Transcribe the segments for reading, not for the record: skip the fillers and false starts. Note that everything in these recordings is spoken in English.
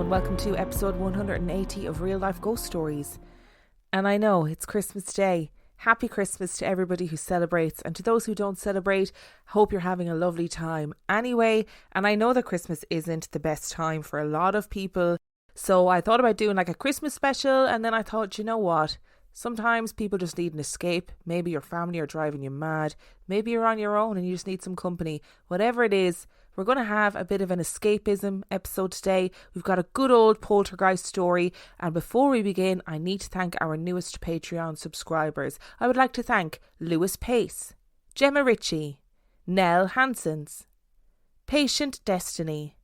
and welcome to episode 180 of Real Life Ghost Stories. And I know, it's Christmas Day. Happy Christmas to everybody who celebrates, and to those who don't celebrate, hope you're having a lovely time anyway. And I know that Christmas isn't the best time for a lot of people, so I thought about doing like a Christmas special, and then I thought, you know what? Sometimes people just need an escape. Maybe your family are driving you mad. Maybe you're on your own and you just need some company. Whatever it is, we're going to have a bit of an escapism episode today. We've got a good old poltergeist story. And before we begin, I need to thank our newest Patreon subscribers. I would like to thank Lewis Pace, Gemma Ritchie, Nell Hansons, Patient Destiny,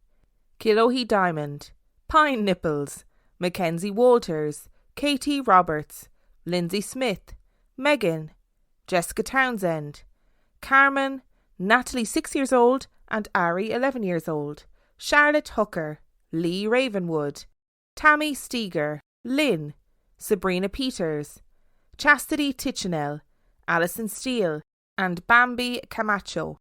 Kilohe Diamond, Pine Nipples, Mackenzie Walters, Katie Roberts, Lindsay Smith, Megan, Jessica Townsend, Carmen, Natalie 6 years old, and Ari 11 years old, Charlotte Hooker, Lee Ravenwood, Tammy Steger, Lynn, Sabrina Peters, Chastity Tichenel, Alison Steele, and Bambi Camacho.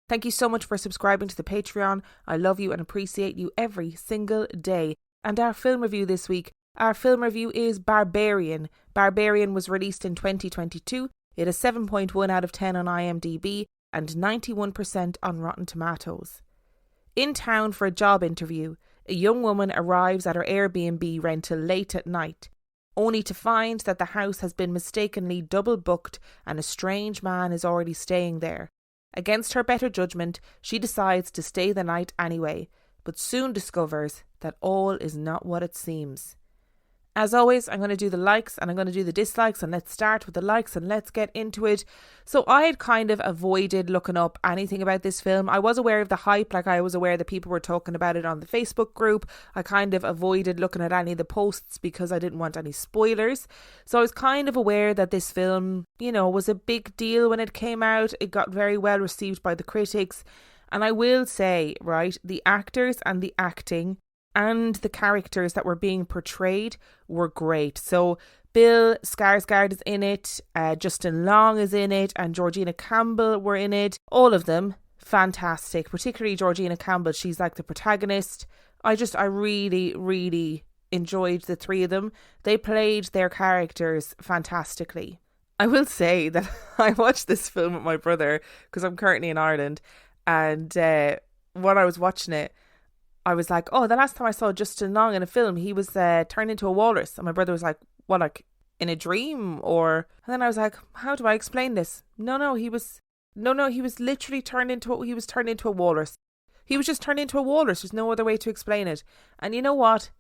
Thank you so much for subscribing to the Patreon. I love you and appreciate you every single day. And our film review this week. Our film review is Barbarian. Barbarian was released in 2022. It has 7.1 out of 10 on IMDb and 91% on Rotten Tomatoes. In town for a job interview, a young woman arrives at her Airbnb rental late at night, only to find that the house has been mistakenly double booked and a strange man is already staying there. Against her better judgment, she decides to stay the night anyway, but soon discovers that all is not what it seems. As always, I'm going to do the likes and I'm going to do the dislikes, and let's start with the likes and let's get into it. So I had kind of avoided looking up anything about this film. I was aware of the hype, like I was aware that people were talking about it on the Facebook group. I kind of avoided looking at any of the posts because I didn't want any spoilers. So I was kind of aware that this film, you know, was a big deal when it came out. It got very well received by the critics. And I will say, right, the actors and the acting and the characters that were being portrayed were great. So Bill Skarsgård is in it, Justin Long is in it, and Georgina Campbell were in it. All of them fantastic, particularly Georgina Campbell. She's like the protagonist. I really, really enjoyed the three of them. They played their characters fantastically. I will say that I watched this film with my brother because I'm currently in Ireland, and when I was watching it, I was like, oh, the last time I saw Justin Long in a film, he was turned into a walrus. And my brother was like, what, like in a dream? Or, and then I was like, how do I explain this? No, he was literally turned into a walrus. He was just turned into a walrus. There's no other way to explain it. And you know what?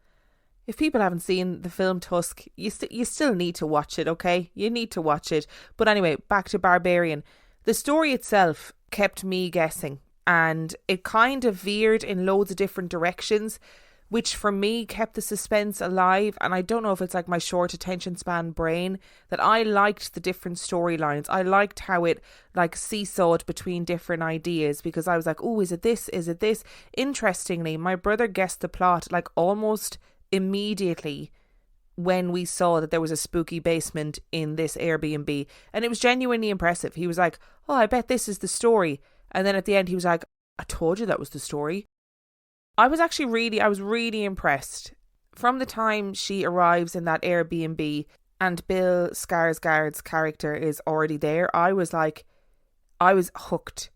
If people haven't seen the film Tusk, you still need to watch it, okay? You need to watch it. But anyway, back to Barbarian. The story itself kept me guessing. And it kind of veered in loads of different directions, which for me kept the suspense alive. And I don't know if it's like my short attention span brain, that I liked the different storylines. I liked how it like seesawed between different ideas, because I was like, oh, is it this? Is it this? Interestingly, my brother guessed the plot like almost immediately when we saw that there was a spooky basement in this Airbnb. And it was genuinely impressive. He was like, oh, I bet this is the story. And then at the end he was like, I told you that was the story. I was really impressed. From the time she arrives in that Airbnb and Bill Skarsgård's character is already there, I was hooked.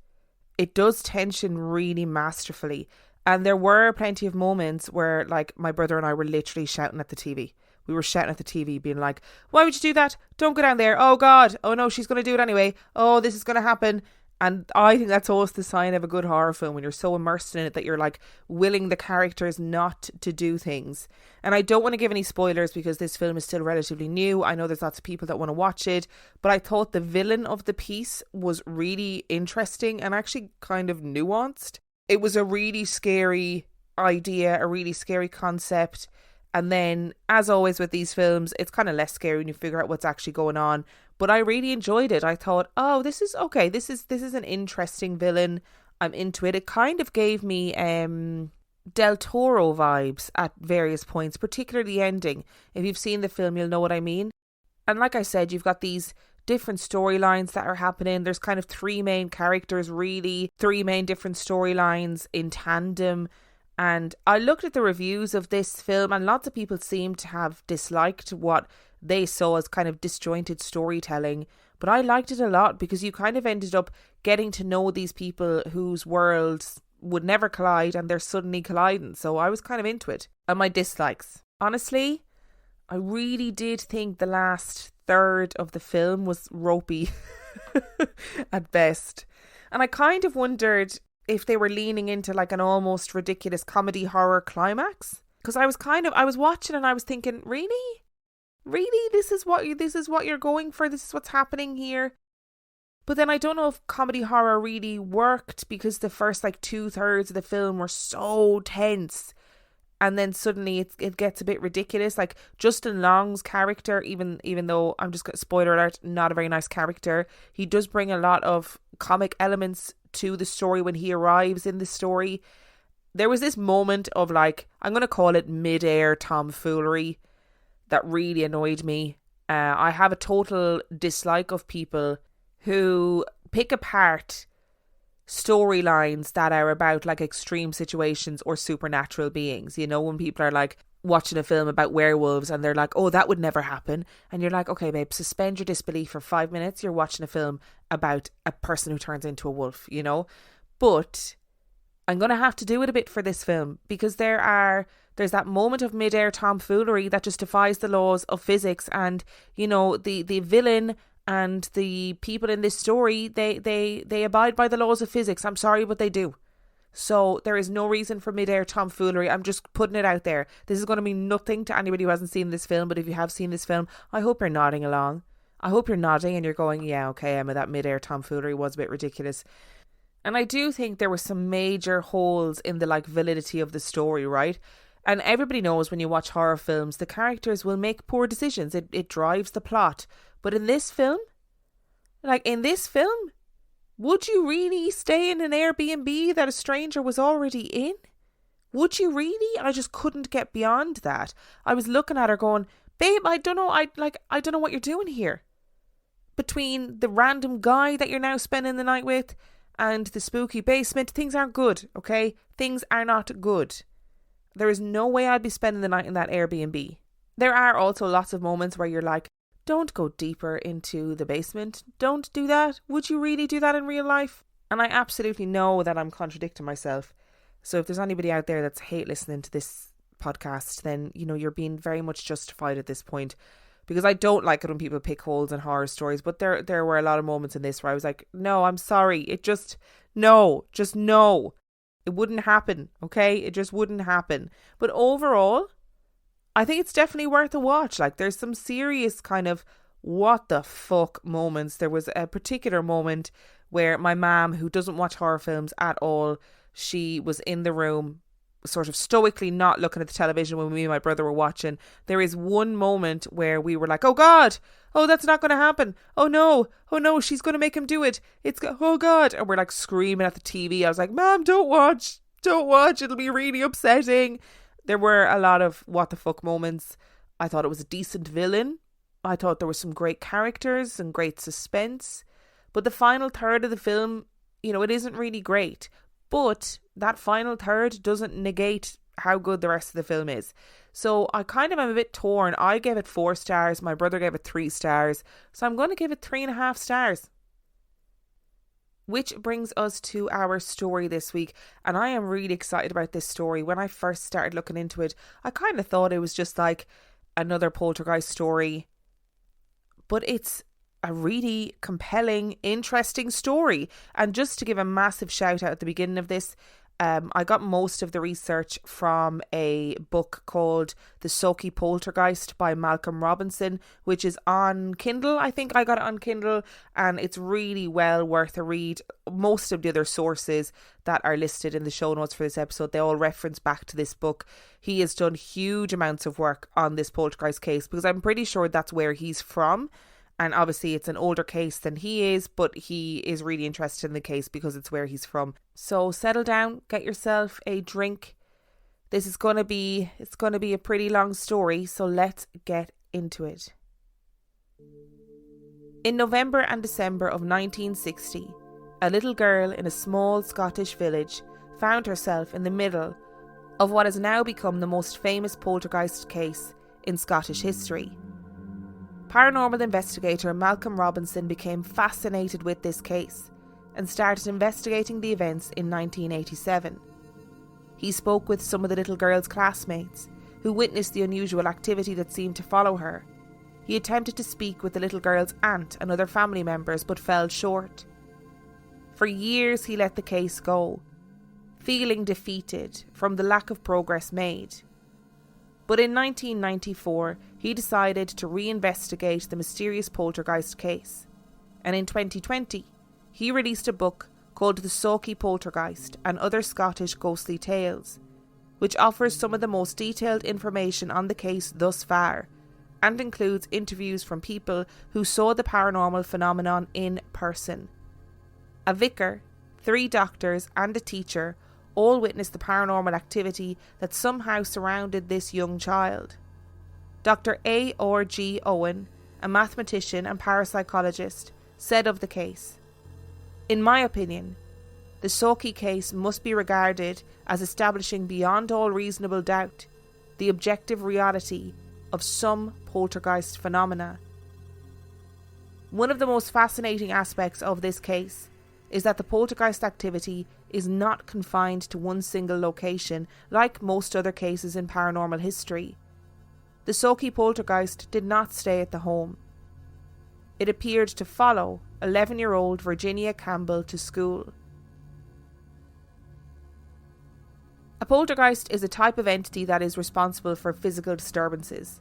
It does tension really masterfully. And there were plenty of moments where like my brother and I were literally shouting at the TV. We were shouting at the TV being like, why would you do that? Don't go down there. Oh God. Oh no, she's going to do it anyway. Oh, this is going to happen. And I think that's always the sign of a good horror film, when you're so immersed in it that you're like willing the characters not to do things. And I don't want to give any spoilers because this film is still relatively new. I know there's lots of people that want to watch it, but I thought the villain of the piece was really interesting and actually kind of nuanced. It was a really scary idea, a really scary concept. And then, as always with these films, it's kind of less scary when you figure out what's actually going on. But I really enjoyed it. I thought, oh, this is okay. This is an interesting villain. I'm into it. It kind of gave me Del Toro vibes at various points, particularly the ending. If you've seen the film, you'll know what I mean. And like I said, you've got these different storylines that are happening. There's kind of three main characters, really. Three main different storylines in tandem. And I looked at the reviews of this film, and lots of people seem to have disliked what they saw as kind of disjointed storytelling. But I liked it a lot because you kind of ended up getting to know these people whose worlds would never collide, and they're suddenly colliding. So I was kind of into it. And my dislikes. Honestly, I really did think the last third of the film was ropey at best. And I kind of wondered if they were leaning into like an almost ridiculous comedy horror climax. Because I was watching and I was thinking, really? Really? This is what you're going for? This is what's happening here? But then I don't know if comedy horror really worked, because the first like 2/3 of the film were so tense. And then suddenly it gets a bit ridiculous. Like Justin Long's character, even though, I'm just going to spoiler alert, not a very nice character, he does bring a lot of comic elements to the story when he arrives in the story. There was this moment of like, I'm going to call it mid-air tomfoolery that really annoyed me. I have a total dislike of people who pick apart storylines that are about like extreme situations or supernatural beings. You know, when people are like watching a film about werewolves and they're like, oh, that would never happen. And you're like, okay, babe, suspend your disbelief for 5 minutes. You're watching a film about a person who turns into a wolf, you know? But I'm going to have to do it a bit for this film, because there's that moment of mid-air tomfoolery that just defies the laws of physics. And, you know, the villain and the people in this story, they abide by the laws of physics. I'm sorry, but they do. So there is no reason for mid-air tomfoolery. I'm just putting it out there. This is going to mean nothing to anybody who hasn't seen this film, but if you have seen this film, I hope you're nodding along. I hope you're nodding and you're going, yeah, okay, Emma, that mid-air tomfoolery was a bit ridiculous. And I do think there were some major holes in the like validity of the story, right? And everybody knows when you watch horror films, the characters will make poor decisions. It drives the plot. But in this film, would you really stay in an Airbnb that a stranger was already in? Would you really? I just couldn't get beyond that. I was looking at her going, babe, I don't know what you're doing here. Between the random guy that you're now spending the night with and the spooky basement, things aren't good, okay? Things are not good. There is no way I'd be spending the night in that Airbnb. There are also lots of moments where you're like, don't go deeper into the basement. Don't do that. Would you really do that in real life? And I absolutely know that I'm contradicting myself. So if there's anybody out there that's hate listening to this podcast, then, you know, you're being very much justified at this point. Because I don't like it when people pick holes in horror stories. But there were a lot of moments in this where I was like, no, I'm sorry. No. It wouldn't happen, okay? It just wouldn't happen. But overall, I think it's definitely worth a watch. Like, there's some serious kind of what the fuck moments. There was a particular moment where my mom, who doesn't watch horror films at all, she was in the room sort of stoically not looking at the television when me and my brother were watching. There is one moment where we were like, oh God, oh, that's not going to happen. Oh no, she's going to make him do it. Oh God. And we're like screaming at the TV. I was like, Mom, don't watch. It'll be really upsetting. There were a lot of what the fuck moments. I thought it was a decent villain. I thought there were some great characters and great suspense. But the final third of the film, you know, it isn't really great. But that final third doesn't negate how good the rest of the film is. So I kind of am a bit torn. I gave it 4 stars. My brother gave it 3 stars. So I'm going to give it 3.5 stars. Which brings us to our story this week. And I am really excited about this story. When I first started looking into it, I kind of thought it was just like another poltergeist story. But it's a really compelling, interesting story. And just to give a massive shout out at the beginning of this, I got most of the research from a book called The Sauchie Poltergeist by Malcolm Robinson, which is on Kindle. I think I got it on Kindle, and it's really well worth a read. Most of the other sources that are listed in the show notes for this episode, they all reference back to this book. He has done huge amounts of work on this poltergeist case, because I'm pretty sure that's where he's from. And obviously it's an older case than he is, but he is really interested in the case because it's where he's from. So settle down, get yourself a drink. It's going to be a pretty long story, so let's get into it. In November and December of 1960, a little girl in a small Scottish village found herself in the middle of what has now become the most famous poltergeist case in Scottish history. Paranormal investigator Malcolm Robinson became fascinated with this case and started investigating the events in 1987. He spoke with some of the little girl's classmates who witnessed the unusual activity that seemed to follow her. He attempted to speak with the little girl's aunt and other family members but fell short. For years he let the case go, feeling defeated from the lack of progress made. But in 1994 he decided to reinvestigate the mysterious poltergeist case, and in 2020 he released a book called The Sauchie Poltergeist and Other Scottish Ghostly Tales, which offers some of the most detailed information on the case thus far, and includes interviews from people who saw the paranormal phenomenon in person. A vicar, 3 doctors and a teacher all witnessed the paranormal activity that somehow surrounded this young child. Dr. A.R.G. Owen, a mathematician and parapsychologist, said of the case, "In my opinion, the Sauchie case must be regarded as establishing beyond all reasonable doubt the objective reality of some poltergeist phenomena." One of the most fascinating aspects of this case is that the poltergeist activity is not confined to one single location like most other cases in paranormal history. The Sauchie Poltergeist did not stay at the home. It appeared to follow 11-year-old Virginia Campbell to school. A poltergeist is a type of entity that is responsible for physical disturbances.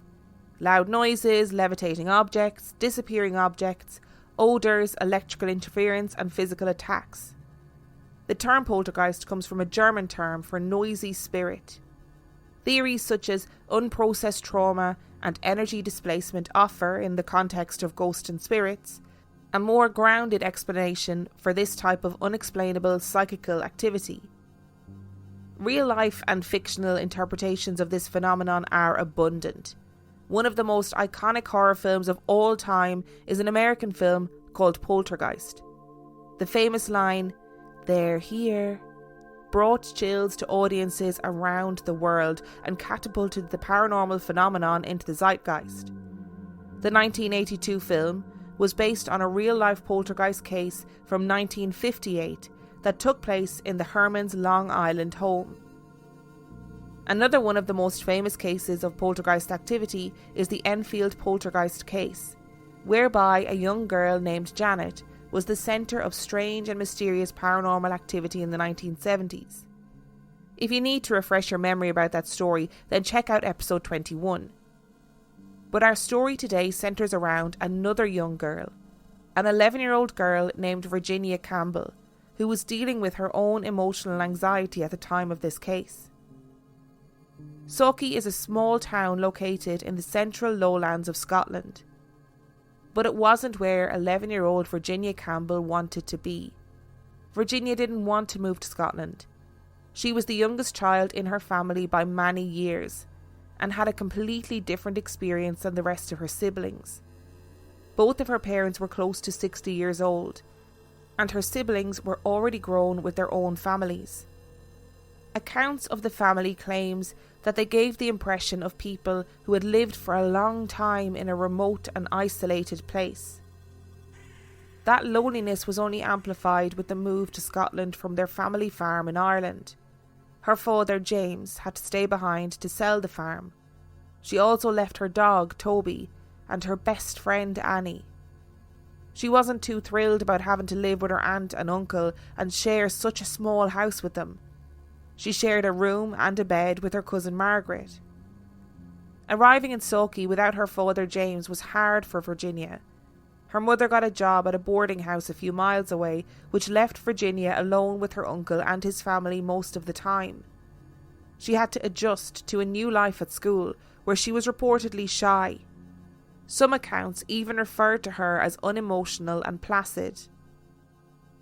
Loud noises, levitating objects, disappearing objects, odours, electrical interference and physical attacks. The term poltergeist comes from a German term for noisy spirit. Theories such as unprocessed trauma and energy displacement offer, in the context of ghosts and spirits, a more grounded explanation for this type of unexplainable psychical activity. Real-life and fictional interpretations of this phenomenon are abundant. One of the most iconic horror films of all time is an American film called Poltergeist. The famous line, "They're here," brought chills to audiences around the world and catapulted the paranormal phenomenon into the zeitgeist. The 1982 film was based on a real-life poltergeist case from 1958 that took place in the Herman's Long Island home. Another one of the most famous cases of poltergeist activity is the Enfield Poltergeist case, whereby a young girl named Janet was the centre of strange and mysterious paranormal activity in the 1970s. If you need to refresh your memory about that story, then check out episode 21. But our story today centres around another young girl, an 11-year-old girl named Virginia Campbell, who was dealing with her own emotional anxiety at the time of this case. Sauchie is a small town located in the central lowlands of Scotland. But it wasn't where 11-year-old Virginia Campbell wanted to be. Virginia didn't want to move to Scotland. She was the youngest child in her family by many years and had a completely different experience than the rest of her siblings. Both of her parents were close to 60 years old, and her siblings were already grown with their own families. Accounts of the family claims that they gave the impression of people who had lived for a long time in a remote and isolated place. That loneliness was only amplified with the move to Scotland from their family farm in Ireland. Her father, James, had to stay behind to sell the farm. She also left her dog, Toby, and her best friend, Annie. She wasn't too thrilled about having to live with her aunt and uncle and share such a small house with them. She shared a room and a bed with her cousin Margaret. Arriving in Sauchie without her father James was hard for Virginia. Her mother got a job at a boarding house a few miles away, which left Virginia alone with her uncle and his family most of the time. She had to adjust to a new life at school, where she was reportedly shy. Some accounts even referred to her as unemotional and placid.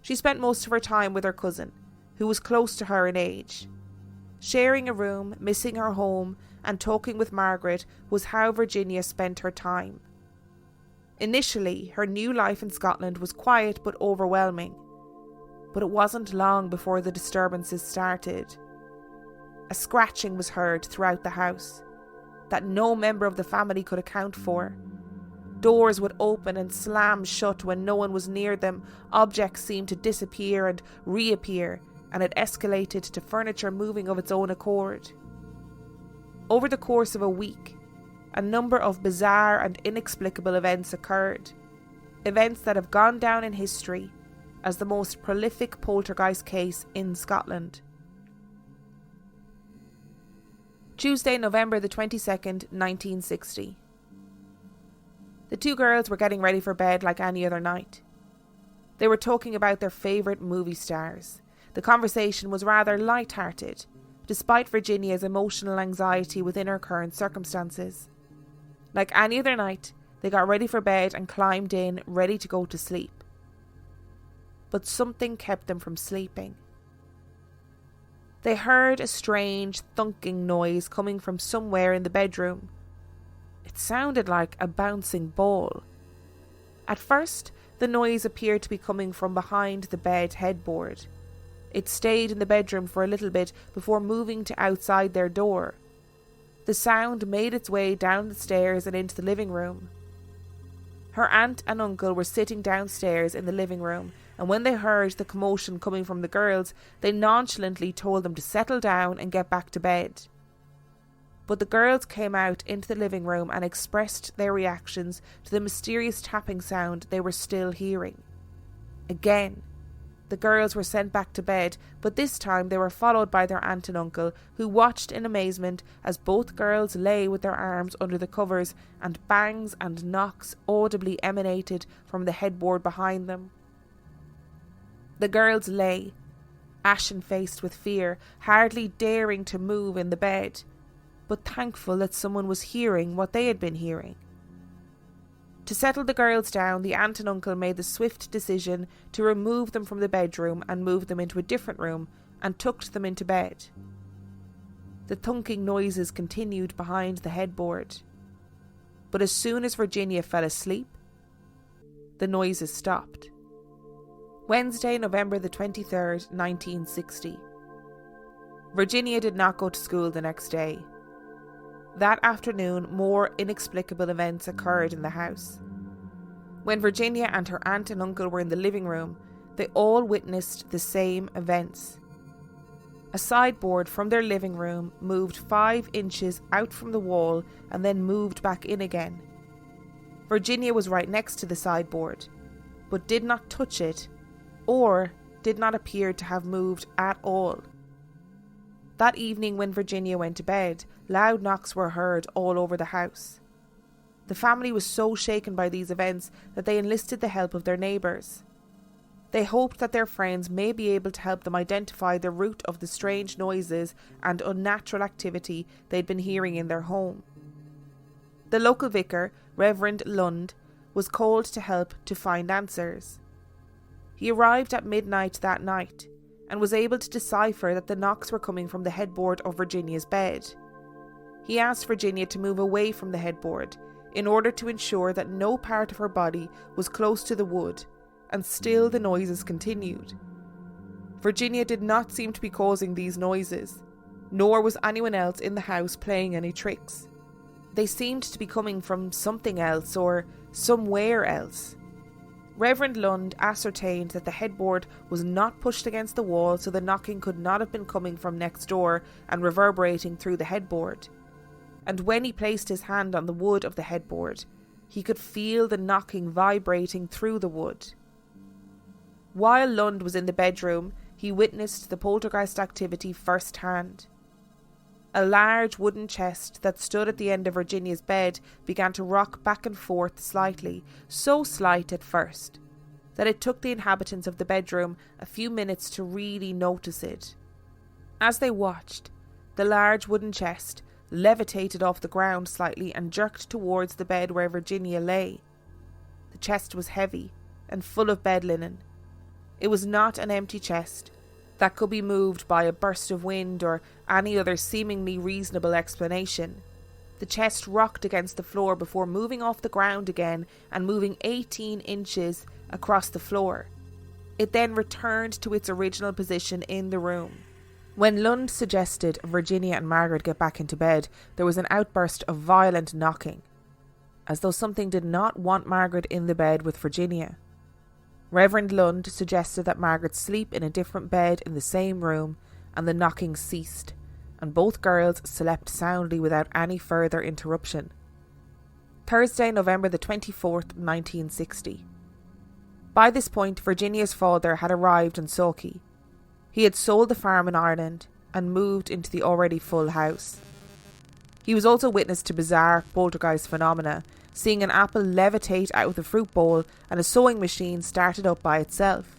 She spent most of her time with her cousin, who was close to her in age. Sharing a room, missing her home, and talking with Margaret was how Virginia spent her time. Initially, her new life in Scotland was quiet but overwhelming. But it wasn't long before the disturbances started. A scratching was heard throughout the house that no member of the family could account for. Doors would open and slam shut when no one was near them. Objects seemed to disappear and reappear, and it escalated to furniture moving of its own accord. Over the course of a week, a number of bizarre and inexplicable events occurred. Events that have gone down in history as the most prolific poltergeist case in Scotland. Tuesday, November the 22nd, 1960. The two girls were getting ready for bed like any other night. They were talking about their favourite movie stars. The conversation was rather light-hearted, despite Virginia's emotional anxiety within her current circumstances. Like any other night, they got ready for bed and climbed in, ready to go to sleep. But something kept them from sleeping. They heard a strange thunking noise coming from somewhere in the bedroom. It sounded like a bouncing ball. At first, the noise appeared to be coming from behind the bed headboard. It stayed in the bedroom for a little bit before moving to outside their door. The sound made its way down the stairs and into the living room. Her aunt and uncle were sitting downstairs in the living room, and when they heard the commotion coming from the girls, they nonchalantly told them to settle down and get back to bed. But the girls came out into the living room and expressed their reactions to the mysterious tapping sound they were still hearing. Again, the girls were sent back to bed, but this time they were followed by their aunt and uncle, who watched in amazement as both girls lay with their arms under the covers and bangs and knocks audibly emanated from the headboard behind them. The girls lay, ashen-faced with fear, hardly daring to move in the bed, but thankful that someone was hearing what they had been hearing. To settle the girls down, the aunt and uncle made the swift decision to remove them from the bedroom and move them into a different room and tucked them into bed. The thunking noises continued behind the headboard, but as soon as Virginia fell asleep, the noises stopped. Wednesday, November the 23rd, 1960. Virginia did not go to school the next day. That afternoon, more inexplicable events occurred in the house. When Virginia and her aunt and uncle were in the living room, they all witnessed the same events. A sideboard from their living room moved 5 inches out from the wall and then moved back in again. Virginia was right next to the sideboard, but did not touch it or did not appear to have moved at all. That evening when Virginia went to bed, loud knocks were heard all over the house. The family was so shaken by these events that they enlisted the help of their neighbours. They hoped that their friends may be able to help them identify the root of the strange noises and unnatural activity they'd been hearing in their home. The local vicar, Reverend Lund, was called to help to find answers. He arrived at midnight that night and was able to decipher that the knocks were coming from the headboard of Virginia's bed. He asked Virginia to move away from the headboard in order to ensure that no part of her body was close to the wood, and still the noises continued. Virginia did not seem to be causing these noises, nor was anyone else in the house playing any tricks. They seemed to be coming from something else or somewhere else. Reverend Lund ascertained that the headboard was not pushed against the wall, so the knocking could not have been coming from next door and reverberating through the headboard. And when he placed his hand on the wood of the headboard, he could feel the knocking vibrating through the wood. While Lund was in the bedroom, he witnessed the poltergeist activity firsthand. A large wooden chest that stood at the end of Virginia's bed began to rock back and forth slightly, so slight at first, that it took the inhabitants of the bedroom a few minutes to really notice it. As they watched, the large wooden chest levitated off the ground slightly and jerked towards the bed where Virginia lay. The chest was heavy and full of bed linen. It was not an empty chest that could be moved by a burst of wind or any other seemingly reasonable explanation. The chest rocked against the floor before moving off the ground again and moving 18 inches across the floor. It then returned to its original position in the room. When Lund suggested Virginia and Margaret get back into bed, there was an outburst of violent knocking, as though something did not want Margaret in the bed with Virginia. Reverend Lund suggested that Margaret sleep in a different bed in the same room, and the knocking ceased, and both girls slept soundly without any further interruption. Thursday, November the 24th, 1960. By this point, Virginia's father had arrived in Sauchie. He had sold the farm in Ireland and moved into the already full house. He was also witness to bizarre poltergeist phenomena, seeing an apple levitate out of the fruit bowl and a sewing machine started up by itself.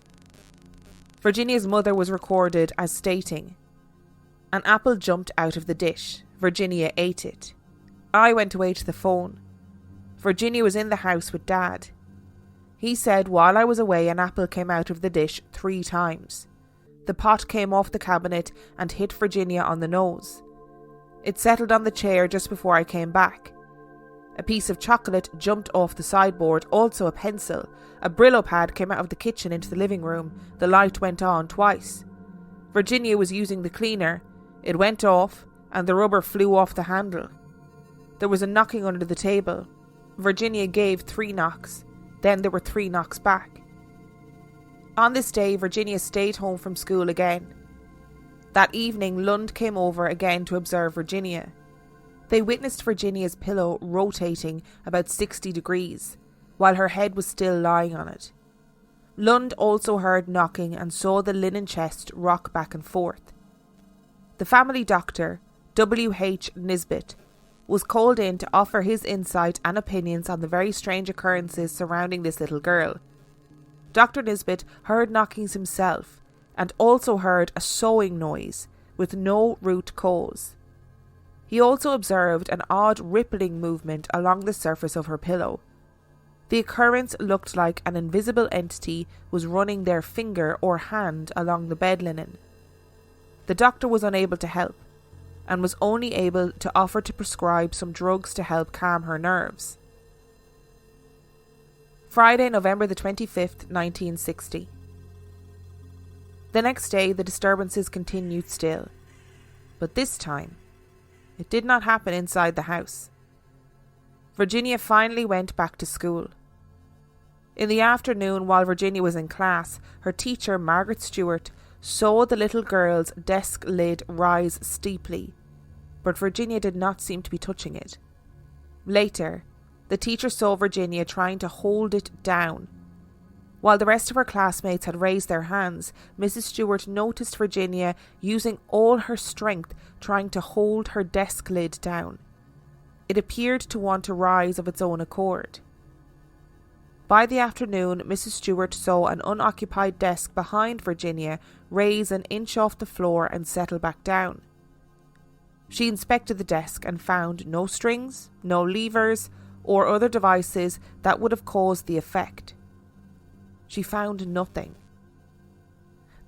Virginia's mother was recorded as stating, "An apple jumped out of the dish. Virginia ate it. I went away to the phone. Virginia was in the house with Dad. He said while I was away an apple came out of the dish 3 times. The pot came off the cabinet and hit Virginia on the nose. It settled on the chair just before I came back. A piece of chocolate jumped off the sideboard, also a pencil. A Brillo pad came out of the kitchen into the living room. The light went on twice. Virginia was using the cleaner. It went off and the rubber flew off the handle. There was a knocking under the table. Virginia gave 3 knocks. Then there were 3 knocks back." On this day, Virginia stayed home from school again. That evening, Lund came over again to observe Virginia. They witnessed Virginia's pillow rotating about 60 degrees, while her head was still lying on it. Lund also heard knocking and saw the linen chest rock back and forth. The family doctor, W.H. Nisbet, was called in to offer his insight and opinions on the very strange occurrences surrounding this little girl. Dr. Nisbet heard knockings himself and also heard a sewing noise with no root cause. He also observed an odd rippling movement along the surface of her pillow. The occurrence looked like an invisible entity was running their finger or hand along the bed linen. The doctor was unable to help, and was only able to offer to prescribe some drugs to help calm her nerves. Friday, November the 25th, 1960. The next day, the disturbances continued still, but this time, it did not happen inside the house. Virginia finally went back to school. In the afternoon, while Virginia was in class, her teacher, Margaret Stewart, saw the little girl's desk lid rise steeply, but Virginia did not seem to be touching it. Later, the teacher saw Virginia trying to hold it down. While the rest of her classmates had raised their hands, Mrs. Stewart noticed Virginia using all her strength trying to hold her desk lid down. It appeared to want to rise of its own accord. By the afternoon, Mrs. Stewart saw an unoccupied desk behind Virginia raise an inch off the floor and settle back down. She inspected the desk and found no strings, no levers, or other devices that would have caused the effect. She found nothing.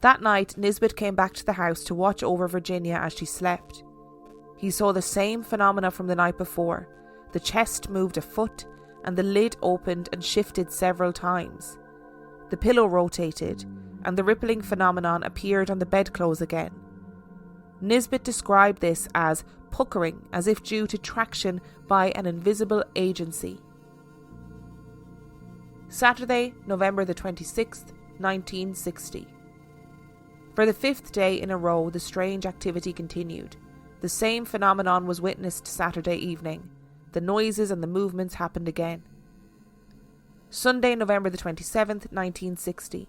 That night, Nisbet came back to the house to watch over Virginia as she slept. He saw the same phenomena from the night before. The chest moved a foot, and the lid opened and shifted several times. The pillow rotated, and the rippling phenomenon appeared on the bedclothes again. Nisbet described this as puckering, as if due to traction by an invisible agency. Saturday, November the 26th, 1960. For the 5th day in a row, the strange activity continued. The same phenomenon was witnessed Saturday evening. The noises and the movements happened again. Sunday, November the 27th, 1960.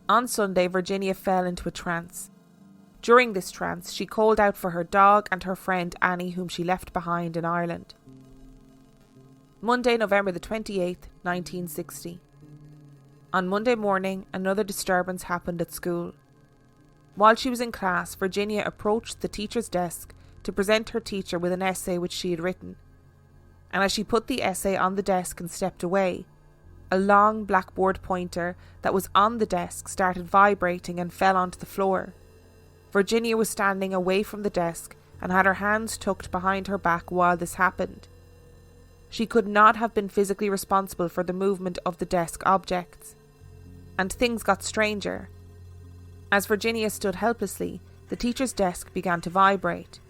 On Sunday, Virginia fell into a trance. During this trance, she called out for her dog and her friend Annie, whom she left behind in Ireland. Monday, November the 28th, 1960. On Monday morning, another disturbance happened at school. While she was in class, Virginia approached the teacher's desk to present her teacher with an essay which she had written. And as she put the essay on the desk and stepped away, a long blackboard pointer that was on the desk started vibrating and fell onto the floor. Virginia was standing away from the desk and had her hands tucked behind her back while this happened. She could not have been physically responsible for the movement of the desk objects. And things got stranger. As Virginia stood helplessly, the teacher's desk began to vibrate.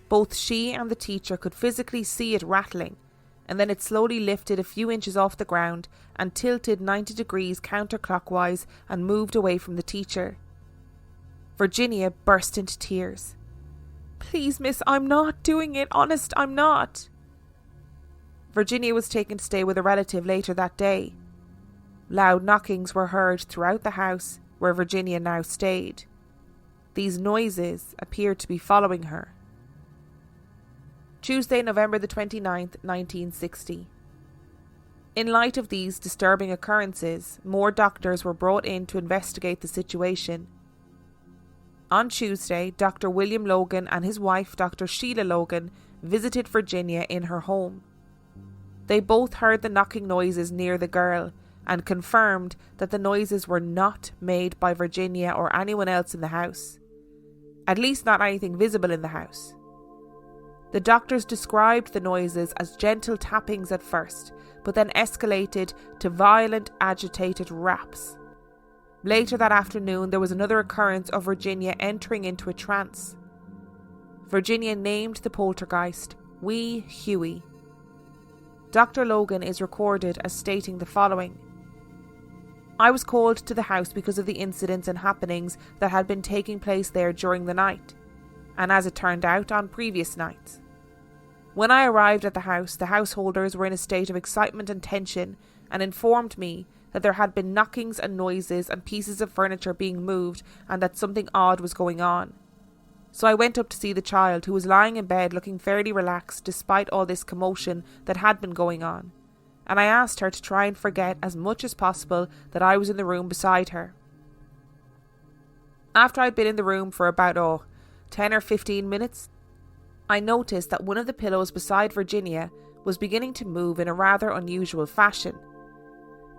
Both she and the teacher could physically see it rattling, and then it slowly lifted a few inches off the ground and tilted 90 degrees counterclockwise and moved away from the teacher. Virginia burst into tears. "Please, miss, I'm not doing it. Honest, I'm not." Virginia was taken to stay with a relative later that day. Loud knockings were heard throughout the house where Virginia now stayed. These noises appeared to be following her. Tuesday, November the 29th, 1960. In light of these disturbing occurrences, more doctors were brought in to investigate the situation. On Tuesday, Dr. William Logan and his wife, Dr. Sheila Logan, visited Virginia in her home. They both heard the knocking noises near the girl and confirmed that the noises were not made by Virginia or anyone else in the house. At least not anything visible in the house. The doctors described the noises as gentle tappings at first, but then escalated to violent, agitated raps. Later that afternoon, there was another occurrence of Virginia entering into a trance. Virginia named the poltergeist Wee Huey. Dr. Logan is recorded as stating the following: "I was called to the house because of the incidents and happenings that had been taking place there during the night, and as it turned out, on previous nights. When I arrived at the house, the householders were in a state of excitement and tension and informed me that there had been knockings and noises and pieces of furniture being moved and that something odd was going on. So I went up to see the child, who was lying in bed looking fairly relaxed despite all this commotion that had been going on, and I asked her to try and forget as much as possible that I was in the room beside her. After I'd been in the room for about 10 or 15 minutes, I noticed that one of the pillows beside Virginia was beginning to move in a rather unusual fashion.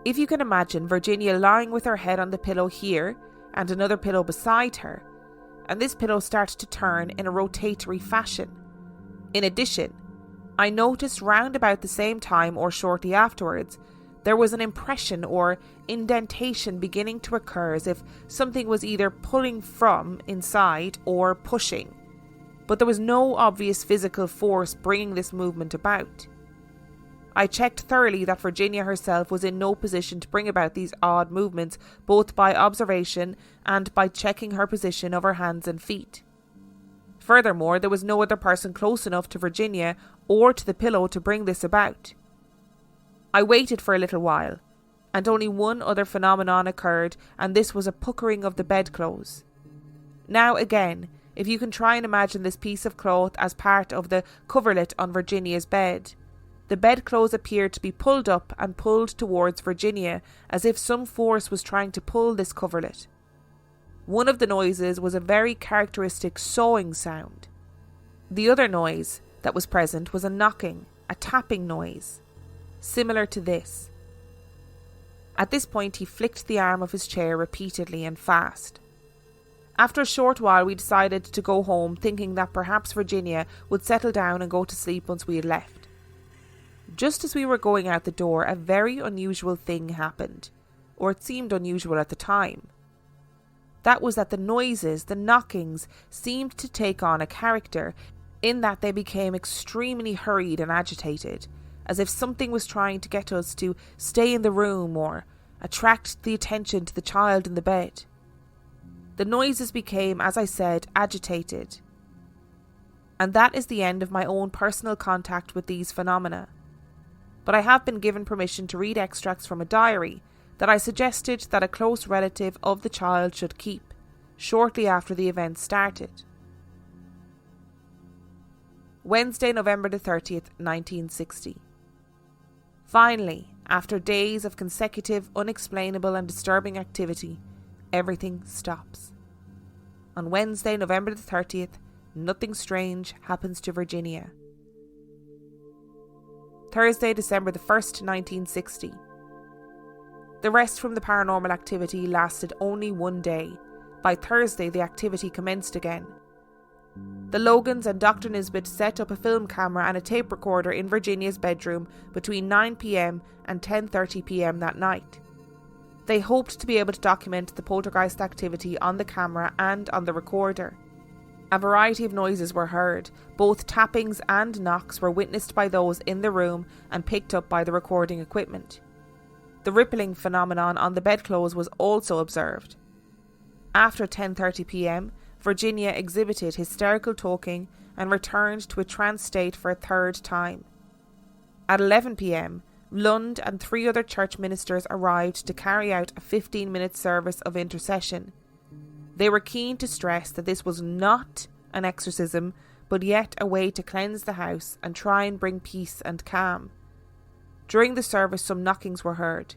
If you can imagine Virginia lying with her head on the pillow here and another pillow beside her, and this pillow started to turn in a rotatory fashion. In addition, I noticed round about the same time or shortly afterwards, there was an impression or indentation beginning to occur as if something was either pulling from inside or pushing, but there was no obvious physical force bringing this movement about. I checked thoroughly that Virginia herself was in no position to bring about these odd movements, both by observation and by checking her position of her hands and feet. Furthermore, there was no other person close enough to Virginia or to the pillow to bring this about. I waited for a little while, and only one other phenomenon occurred, and this was a puckering of the bedclothes. Now again, if you can try and imagine this piece of cloth as part of the coverlet on Virginia's bed, the bedclothes appeared to be pulled up and pulled towards Virginia as if some force was trying to pull this coverlet. One of the noises was a very characteristic sawing sound. The other noise that was present was a knocking, a tapping noise, similar to this. At this point, he flicked the arm of his chair repeatedly and fast. After a short while, we decided to go home, thinking that perhaps Virginia would settle down and go to sleep once we had left. Just as we were going out the door, a very unusual thing happened, or it seemed unusual at the time. That was that the noises, the knockings, seemed to take on a character, in that they became extremely hurried and agitated, as if something was trying to get us to stay in the room or attract the attention to the child in the bed. The noises became, as I said, agitated. And that is the end of my own personal contact with these phenomena. But I have been given permission to read extracts from a diary that I suggested that a close relative of the child should keep, shortly after the event started. Wednesday, November the 30th, 1960. Finally, after days of consecutive, unexplainable and disturbing activity, everything stops. On Wednesday, November the 30th, nothing strange happens to Virginia. Thursday, December the 1st, 1960. The rest from the paranormal activity lasted only one day. By Thursday, the activity commenced again. The Logans and Dr. Nisbet set up a film camera and a tape recorder in Virginia's bedroom between 9 p.m. and 10:30 p.m. that night. They hoped to be able to document the poltergeist activity on the camera and on the recorder. A variety of noises were heard. Both tappings and knocks were witnessed by those in the room and picked up by the recording equipment. The rippling phenomenon on the bedclothes was also observed. After 10:30 p.m, Virginia exhibited hysterical talking and returned to a trance state for a third time. At 11 p.m, Lund and 3 other church ministers arrived to carry out a 15-minute service of intercession. They were keen to stress that this was not an exorcism, but yet a way to cleanse the house and try and bring peace and calm. During the service, some knockings were heard.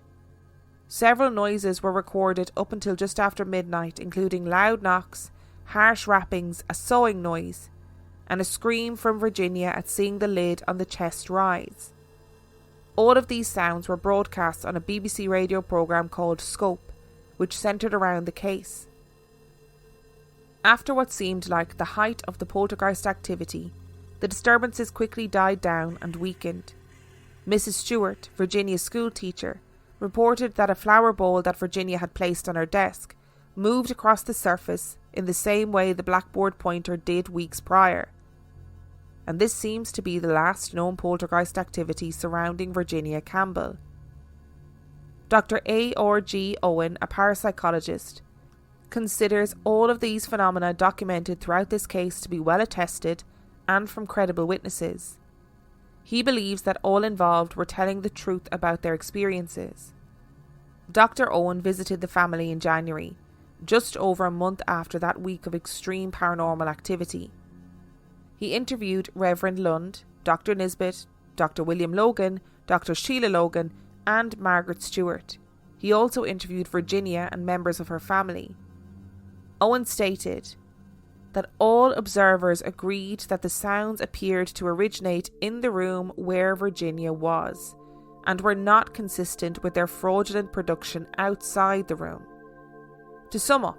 Several noises were recorded up until just after midnight, including loud knocks, harsh rappings, a sawing noise, and a scream from Virginia at seeing the lid on the chest rise. All of these sounds were broadcast on a BBC radio programme called Scope, which centred around the case. After what seemed like the height of the poltergeist activity, the disturbances quickly died down and weakened. Mrs. Stewart, Virginia's school teacher, reported that a flower bowl that Virginia had placed on her desk moved across the surface in the same way the blackboard pointer did weeks prior. And this seems to be the last known poltergeist activity surrounding Virginia Campbell. Dr. A.R.G. Owen, a parapsychologist, considers all of these phenomena documented throughout this case to be well attested and from credible witnesses. He believes that all involved were telling the truth about their experiences. Dr. Owen visited the family in January, just over a month after that week of extreme paranormal activity. He interviewed Reverend Lund, Dr. Nisbet, Dr. William Logan, Dr. Sheila Logan, and Margaret Stewart. He also interviewed Virginia and members of her family. Owen stated that all observers agreed that the sounds appeared to originate in the room where Virginia was, and were not consistent with their fraudulent production outside the room. To sum up,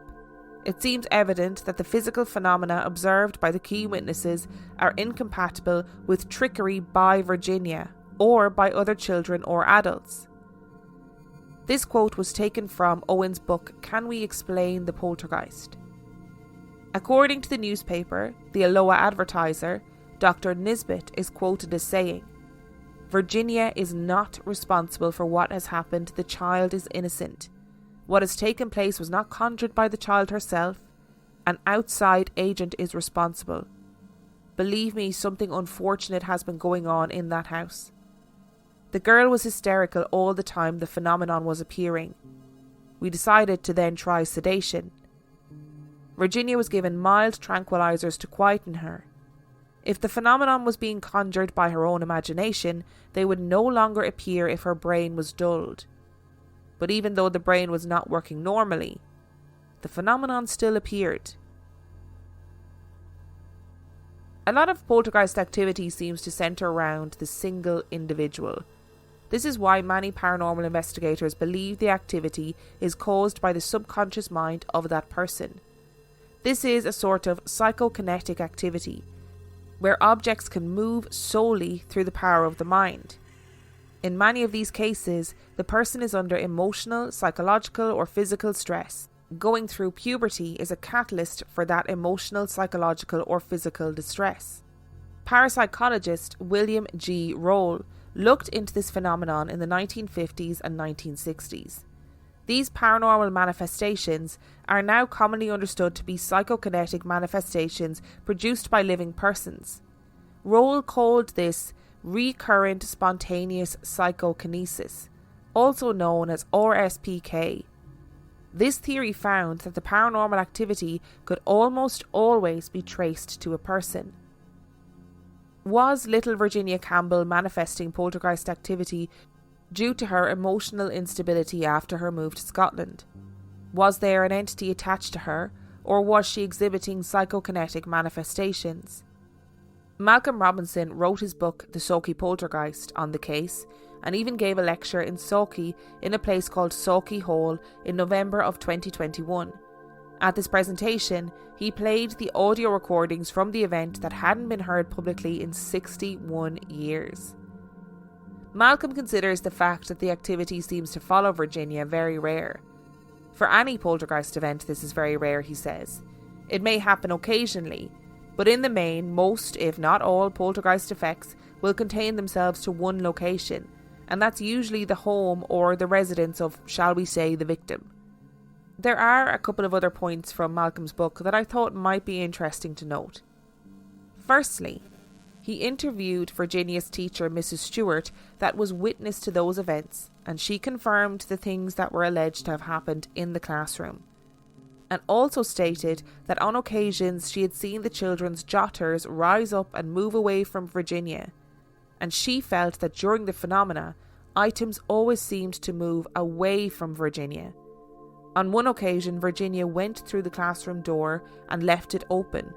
it seems evident that the physical phenomena observed by the key witnesses are incompatible with trickery by Virginia or by other children or adults. This quote was taken from Owen's book, Can We Explain the Poltergeist? According to the newspaper, the Alloa Advertiser, Dr. Nisbet is quoted as saying, "Virginia is not responsible for what has happened. The child is innocent. What has taken place was not conjured by the child herself. An outside agent is responsible. Believe me, something unfortunate has been going on in that house. The girl was hysterical all the time the phenomenon was appearing. We decided to then try sedation. Virginia was given mild tranquilizers to quieten her. If the phenomenon was being conjured by her own imagination, they would no longer appear if her brain was dulled. But even though the brain was not working normally, the phenomenon still appeared." A lot of poltergeist activity seems to centre around the single individual. This is why many paranormal investigators believe the activity is caused by the subconscious mind of that person. This is a sort of psychokinetic activity, where objects can move solely through the power of the mind. In many of these cases, the person is under emotional, psychological, or physical stress. Going through puberty is a catalyst for that emotional, psychological, or physical distress. Parapsychologist William G. Roll looked into this phenomenon in the 1950s and 1960s. These paranormal manifestations are now commonly understood to be psychokinetic manifestations produced by living persons. Roll called this recurrent spontaneous psychokinesis, also known as RSPK. This theory found that the paranormal activity could almost always be traced to a person. Was little Virginia Campbell manifesting poltergeist activity due to her emotional instability after her move to Scotland? Was there an entity attached to her, or was she exhibiting psychokinetic manifestations? Malcolm Robinson wrote his book The Sauchie Poltergeist on the case, and even gave a lecture in Sauchie in a place called Sauchie Hall in November of 2021. At this presentation, he played the audio recordings from the event that hadn't been heard publicly in 61 years. Malcolm considers the fact that the activity seems to follow Virginia very rare. For any poltergeist event, this is very rare, he says. It may happen occasionally, But in the main, most, if not all, poltergeist effects will contain themselves to one location, and that's usually the home or the residence of, shall we say, the victim. There are a couple of other points from Malcolm's book that I thought might be interesting to note. Firstly, he interviewed Virginia's teacher, Mrs. Stewart, that was witness to those events, and she confirmed the things that were alleged to have happened in the classroom, and also stated that on occasions she had seen the children's jotters rise up and move away from Virginia, and she felt that during the phenomena, items always seemed to move away from Virginia. On one occasion, Virginia went through the classroom door and left it open,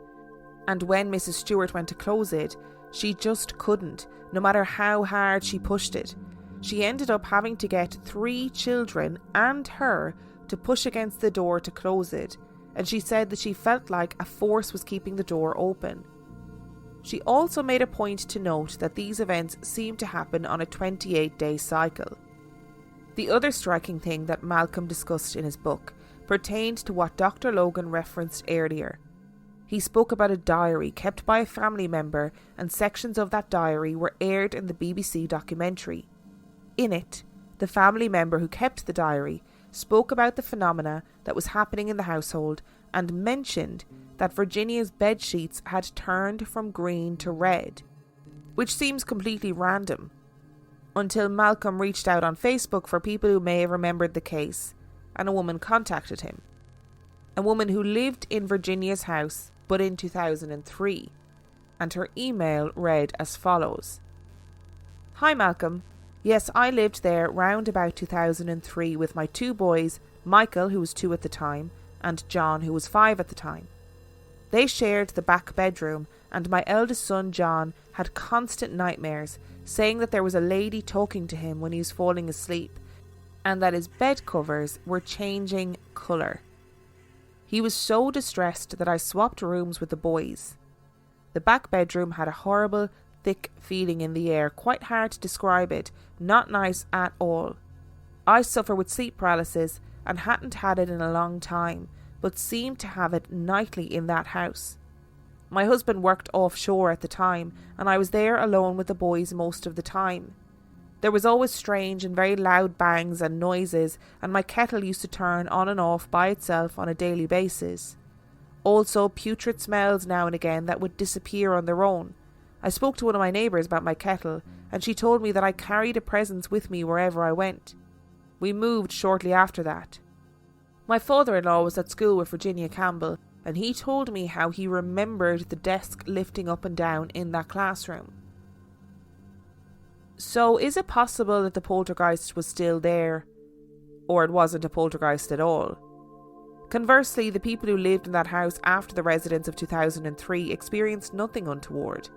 and when Mrs. Stewart went to close it, she just couldn't, no matter how hard she pushed it. She ended up having to get 3 children and her to push against the door to close it, and she said that she felt like a force was keeping the door open. She also made a point to note that these events seemed to happen on a 28-day cycle. The other striking thing that Malcolm discussed in his book pertained to what Dr. Logan referenced earlier. He spoke about a diary kept by a family member, and sections of that diary were aired in the BBC documentary. In it, the family member who kept the diary spoke about the phenomena that was happening in the household and mentioned that Virginia's bed sheets had turned from green to red, which seems completely random, until Malcolm reached out on Facebook for people who may have remembered the case, and a woman contacted him. A woman who lived in Virginia's house, but in 2003, and her email read as follows. Hi Malcolm, yes, I lived there round about 2003 with my 2 boys, Michael, who was 2 at the time, and John, who was 5 at the time. They shared the back bedroom, and my eldest son John had constant nightmares, saying that there was a lady talking to him when he was falling asleep, and that his bed covers were changing colour. He was so distressed that I swapped rooms with the boys. The back bedroom had a horrible, thick feeling in the air, quite hard to describe it, not nice at all. I suffer with sleep paralysis and hadn't had it in a long time, but seemed to have it nightly in that house. My husband worked offshore at the time, and I was there alone with the boys most of the time. There was always strange and very loud bangs and noises, and my kettle used to turn on and off by itself on a daily basis. Also putrid smells now and again that would disappear on their own. I spoke to one of my neighbours about my kettle, and she told me that I carried a presence with me wherever I went. We moved shortly after that. My father-in-law was at school with Virginia Campbell, and he told me how he remembered the desk lifting up and down in that classroom. So is it possible that the poltergeist was still there, or it wasn't a poltergeist at all? Conversely, the people who lived in that house after the residents of 2003 experienced nothing untoward.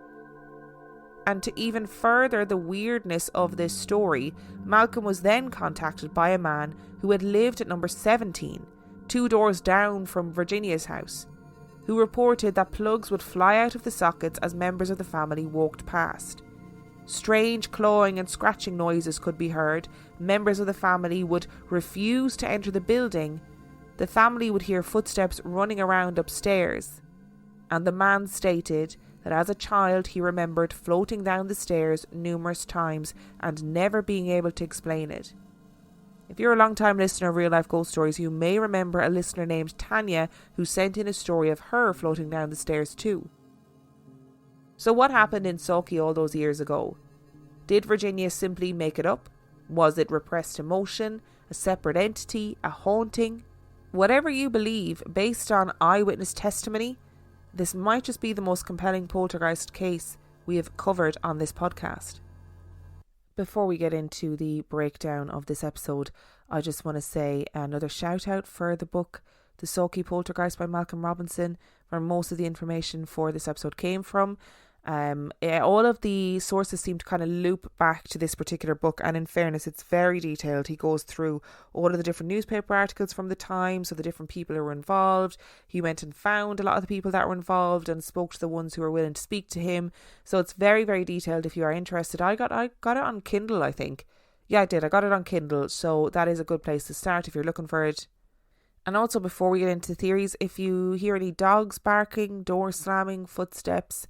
And to even further the weirdness of this story, Malcolm was then contacted by a man who had lived at number 17, 2 doors down from Virginia's house, who reported that plugs would fly out of the sockets as members of the family walked past. Strange clawing and scratching noises could be heard. Members of the family would refuse to enter the building. The family would hear footsteps running around upstairs. And the man stated that as a child he remembered floating down the stairs numerous times and never being able to explain it. If you're a long-time listener of Real Life Ghost Stories, you may remember a listener named Tanya who sent in a story of her floating down the stairs too. So what happened in Sauchie all those years ago? Did Virginia simply make it up? Was it repressed emotion, a separate entity, a haunting? Whatever you believe, based on eyewitness testimony, this might just be the most compelling poltergeist case we have covered on this podcast. Before we get into the breakdown of this episode, I just want to say another shout out for the book The Sauchie Poltergeist by Malcolm Robinson, where most of the information for this episode came from. All of the sources seem to kind of loop back to this particular book, and in fairness, it's very detailed. He goes through all of the different newspaper articles from the time, so the different people who were involved. He went and found a lot of the people that were involved and spoke to the ones who were willing to speak to him. So it's very, very detailed if you are interested. I got it on Kindle, I think. Yeah, I did. I got it on Kindle, so that is a good place to start if you're looking for it. And also, before we get into theories, if you hear any dogs barking, door slamming, footsteps,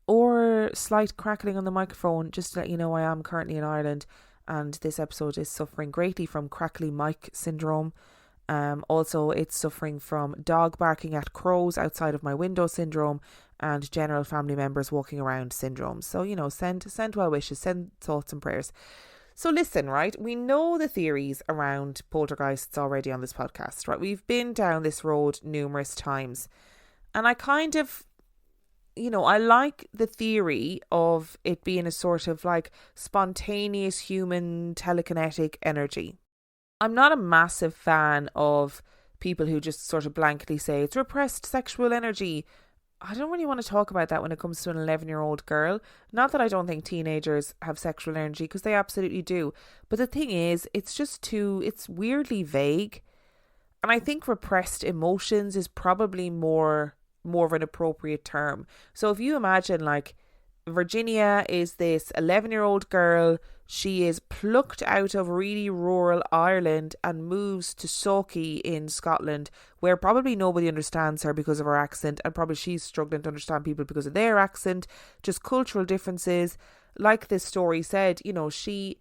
or slight crackling on the microphone, just to let you know, I am currently in Ireland and this episode is suffering greatly from crackly mic syndrome. Also, it's suffering from dog barking at crows outside of my window syndrome and general family members walking around syndrome. So, send well wishes, send thoughts and prayers. So listen, right, we know the theories around poltergeists already on this podcast, right? We've been down this road numerous times. And I kind of, I like the theory of it being a sort of like spontaneous human telekinetic energy. I'm not a massive fan of people who just sort of blankly say it's repressed sexual energy. I don't really want to talk about that when it comes to an 11-year-old girl. Not that I don't think teenagers have sexual energy, because they absolutely do. But the thing is, it's weirdly vague. And I think repressed emotions is probably more of an appropriate term. So if you imagine, like, Virginia is this 11-year-old girl. She is plucked out of really rural Ireland and moves to Sauchie in Scotland, where probably nobody understands her because of her accent, and probably she's struggling to understand people because of their accent, just cultural differences. Like this story said, she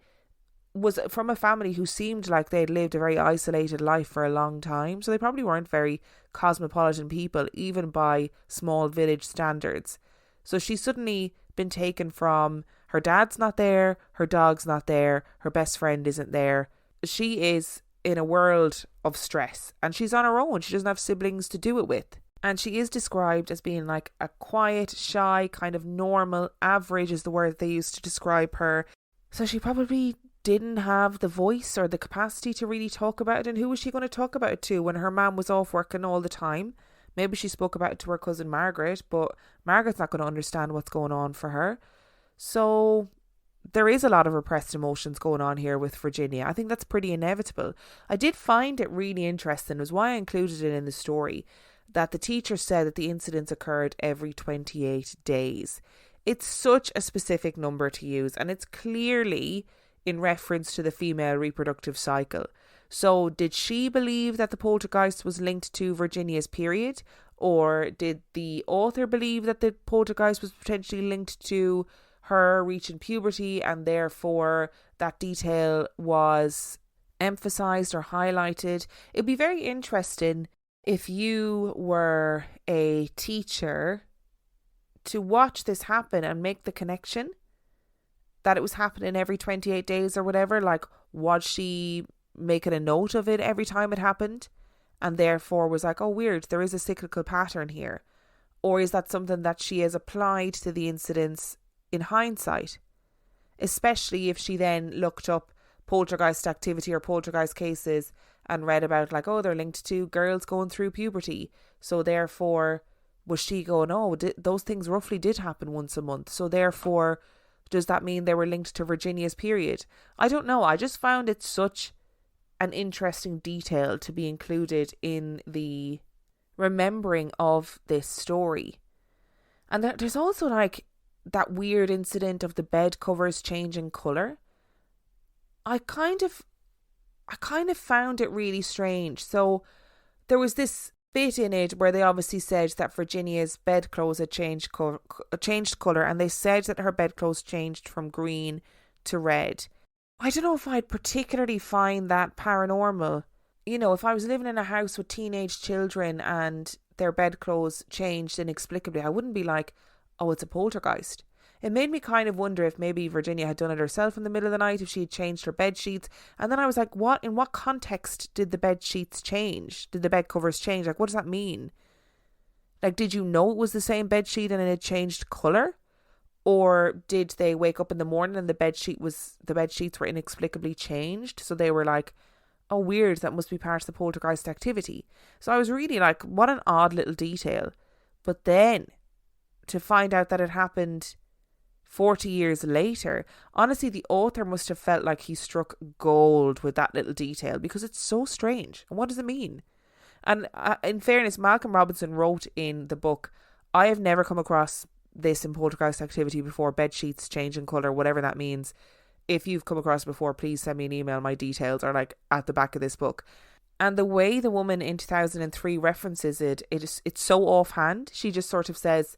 was from a family who seemed like they'd lived a very isolated life for a long time, so they probably weren't very cosmopolitan people, even by small village standards. So she's suddenly been taken from, her dad's not there, her dog's not there, her best friend isn't there. She is in a world of stress and she's on her own. She doesn't have siblings to do it with. And she is described as being like a quiet, shy, kind of normal, average is the word they used to describe her. So she probably didn't have the voice or the capacity to really talk about it. And who was she going to talk about it to when her mum was off working all the time? Maybe she spoke about it to her cousin Margaret, but Margaret's not going to understand what's going on for her. So there is a lot of repressed emotions going on here with Virginia. I think that's pretty inevitable. I did find it really interesting, was why I included it in the story, that the teacher said that the incidents occurred every 28 days. It's such a specific number to use, and it's clearly in reference to the female reproductive cycle. So did she believe that the poltergeist was linked to Virginia's period? Or did the author believe that the poltergeist was potentially linked to her reaching puberty, and therefore that detail was emphasised or highlighted? It'd be very interesting if you were a teacher to watch this happen and make the connection that it was happening every 28 days or whatever. Like, was she making a note of it every time it happened and therefore was like, oh, weird, there is a cyclical pattern here? Or is that something that she has applied to the incidents in hindsight? Especially if she then looked up poltergeist activity or poltergeist cases and read about, like, oh, they're linked to girls going through puberty. So therefore, was she going, oh, those things roughly did happen once a month. So therefore, does that mean they were linked to Virginia's period? I don't know. I just found it such an interesting detail to be included in the remembering of this story. And there's also like that weird incident of the bed covers changing colour. I kind of found it really strange. So there was this bit in it where they obviously said that Virginia's bedclothes had changed colour, and they said that her bedclothes changed from green to red. I don't know if I'd particularly find that paranormal. If I was living in a house with teenage children and their bedclothes changed inexplicably, I wouldn't be like, oh, it's a poltergeist. It made me kind of wonder if maybe Virginia had done it herself in the middle of the night, if she had changed her bed sheets. And then I was like, in what context did the bed sheets change? Did the bed covers change? Like, what does that mean? Like, did you know it was the same bed sheet and it had changed colour? Or did they wake up in the morning and the bed sheets were inexplicably changed? So they were like, oh, weird, that must be part of the poltergeist activity. So I was really like, what an odd little detail. But then to find out that it happened 40 years later, honestly, the author must have felt like he struck gold with that little detail, because it's so strange. And what does it mean? And in fairness, Malcolm Robinson wrote in the book, I have never come across this in poltergeist activity before, bed sheets changing colour, whatever that means. If you've come across it before, please send me an email. My details are like at the back of this book. And the way the woman in 2003 references it's so offhand. She just sort of says,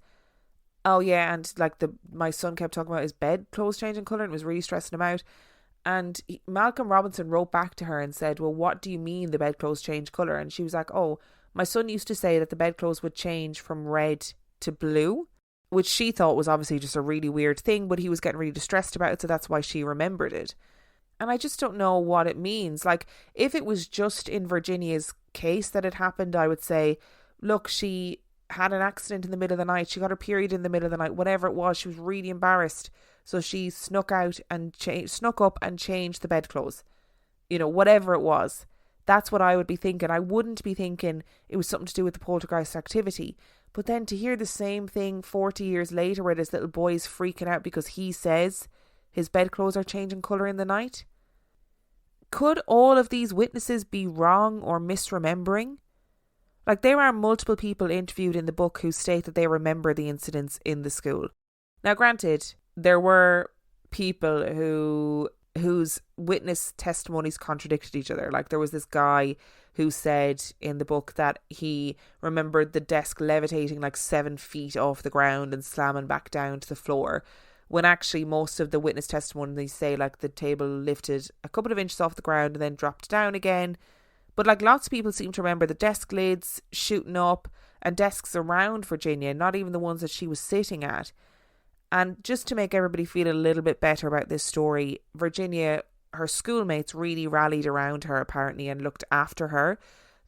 oh yeah, and like my son kept talking about his bedclothes changing colour and it was really stressing him out. And Malcolm Robinson wrote back to her and said, well, what do you mean the bedclothes change colour? And she was like, oh, my son used to say that the bedclothes would change from red to blue, which she thought was obviously just a really weird thing, but he was getting really distressed about it, so that's why she remembered it. And I just don't know what it means. Like, if it was just in Virginia's case that it happened, I would say, look, she had an accident in the middle of the night. She got her period in the middle of the night. Whatever it was, she was really embarrassed. So she snuck up and changed the bedclothes. You know, whatever it was. That's what I would be thinking. I wouldn't be thinking it was something to do with the poltergeist activity. But then to hear the same thing 40 years later where this little boy is freaking out because he says his bedclothes are changing colour in the night. Could all of these witnesses be wrong or misremembering? Like, there are multiple people interviewed in the book who state that they remember the incidents in the school. Now, granted, there were people whose witness testimonies contradicted each other. Like, there was this guy who said in the book that he remembered the desk levitating like 7 feet off the ground and slamming back down to the floor, when actually most of the witness testimonies say like the table lifted a couple of inches off the ground and then dropped down again. But like, lots of people seem to remember the desk lids shooting up and desks around Virginia, not even the ones that she was sitting at. And just to make everybody feel a little bit better about this story, Virginia, her schoolmates really rallied around her apparently and looked after her,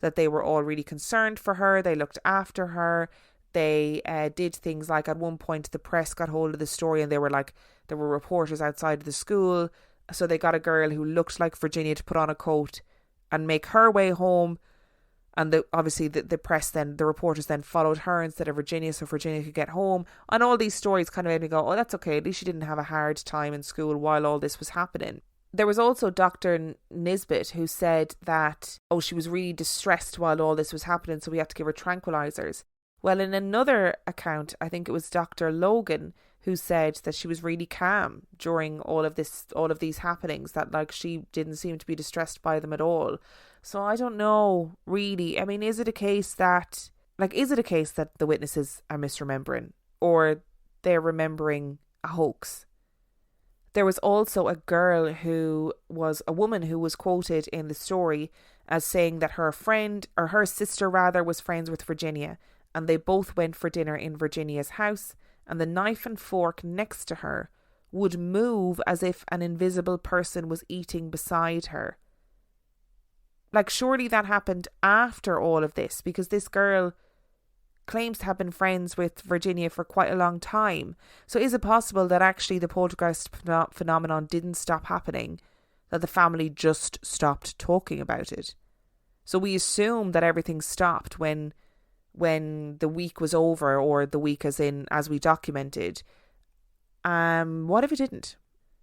that they were all really concerned for her. They looked after her. They did things like, at one point the press got hold of the story and there were reporters outside of the school. So they got a girl who looked like Virginia to put on a coat and make her way home. And obviously the press then, the reporters then followed her instead of Virginia so Virginia could get home. And all these stories kind of made me go, oh, that's okay. At least she didn't have a hard time in school while all this was happening. There was also Dr. Nisbet who said that, oh, she was really distressed while all this was happening, so we had to give her tranquilizers. Well, in another account, I think it was Dr. Logan who said that she was really calm during all of these happenings, that like she didn't seem to be distressed by them at all. So I don't know, really. I mean, is it a case that the witnesses are misremembering or they're remembering a hoax? There was also a woman who was quoted in the story as saying that her sister was friends with Virginia, and they both went for dinner in Virginia's house, and the knife and fork next to her would move as if an invisible person was eating beside her. Like, surely that happened after all of this, because this girl claims to have been friends with Virginia for quite a long time. So is it possible that actually the poltergeist phenomenon didn't stop happening, that the family just stopped talking about it? So we assume that everything stopped when the week was over, or the week as we documented. What if it didn't?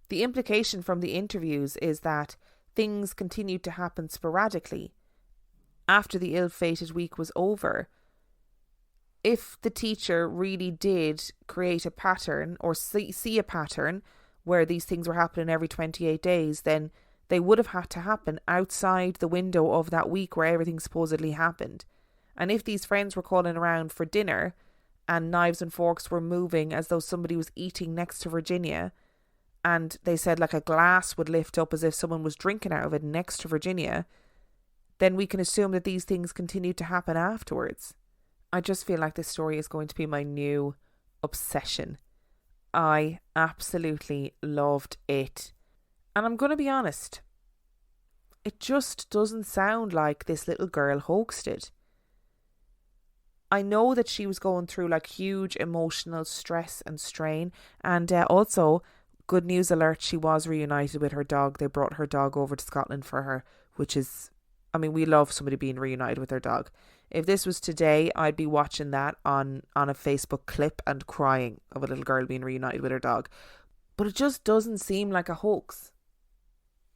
The implication from the interviews is that things continued to happen sporadically after the ill-fated week was over. If the teacher really did create a pattern or see a pattern where these things were happening every 28 days, then they would have had to happen outside the window of that week where everything supposedly happened. And if these friends were calling around for dinner and knives and forks were moving as though somebody was eating next to Virginia, and they said like a glass would lift up as if someone was drinking out of it next to Virginia, then we can assume that these things continued to happen afterwards. I just feel like this story is going to be my new obsession. I absolutely loved it. And I'm going to be honest, it just doesn't sound like this little girl hoaxed it. I know that she was going through like huge emotional stress and strain, and also, good news alert, she was reunited with her dog. They brought her dog over to Scotland for her, which is, I mean, we love somebody being reunited with their dog. If this was today, I'd be watching that on a Facebook clip and crying of a little girl being reunited with her dog. But it just doesn't seem like a hoax.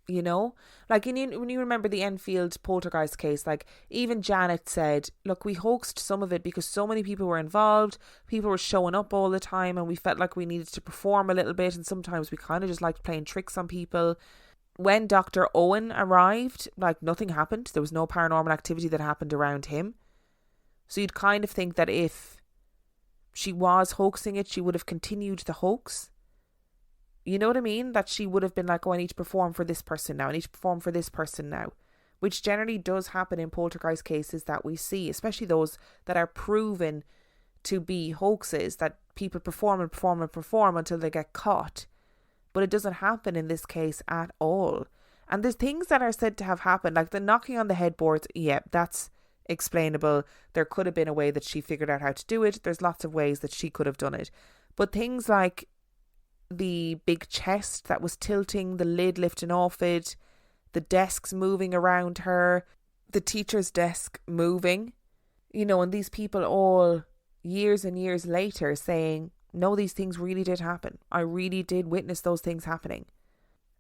You know, like when you remember the Enfield poltergeist case, like even Janet said, look, we hoaxed some of it because so many people were involved, people were showing up all the time, and we felt like we needed to perform a little bit, and sometimes we kind of just liked playing tricks on people. when Dr. Owen arrived, like, nothing happened. There was no paranormal activity that happened around him. So you'd kind of think that if she was hoaxing it, she would have continued the hoax. You know what I mean? That she would have been like, oh, I need to perform for this person now. I need to perform for this person now. Which generally does happen in poltergeist cases that we see, especially those that are proven to be hoaxes, that people perform and perform and perform until they get caught. But it doesn't happen in this case at all. And there's things that are said to have happened, like the knocking on the headboards. Yeah, that's explainable. There could have been a way that she figured out how to do it. There's lots of ways that she could have done it. But things like the big chest that was tilting, the lid lifting off it, the desks moving around her, the teacher's desk moving, and these people all years and years later saying, no, these things really did happen. I really did witness those things happening.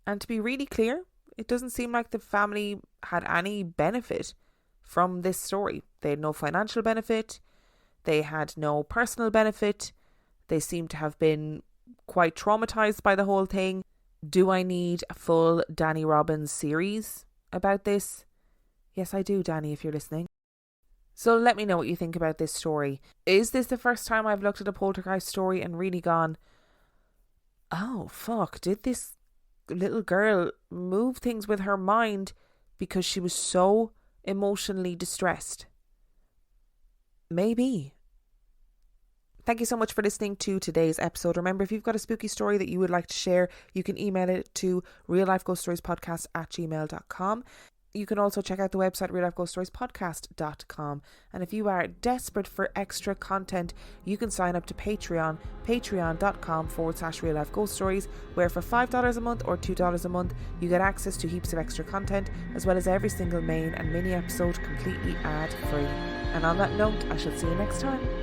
And to be really clear, it doesn't seem like the family had any benefit from this story. They had no financial benefit. They had no personal benefit. They seem to have been quite traumatized by the whole thing. Do I need a full Danny Robbins series about this? Yes, I do, Danny, if you're listening. So let me know what you think about this story. Is this the first time I've looked at a poltergeist story and really gone, oh, fuck, did this little girl move things with her mind because she was so emotionally distressed? Maybe. Thank you so much for listening to today's episode. Remember, if you've got a spooky story that you would like to share, you can email it to reallifeghoststoriespodcast@gmail.com. You can also check out the website reallifeghoststoriespodcast.com. And if you are desperate for extra content, you can sign up to Patreon, patreon.com/reallifeghoststories, where for $5 a month or $2 a month, you get access to heaps of extra content, as well as every single main and mini episode completely ad-free. And on that note, I shall see you next time.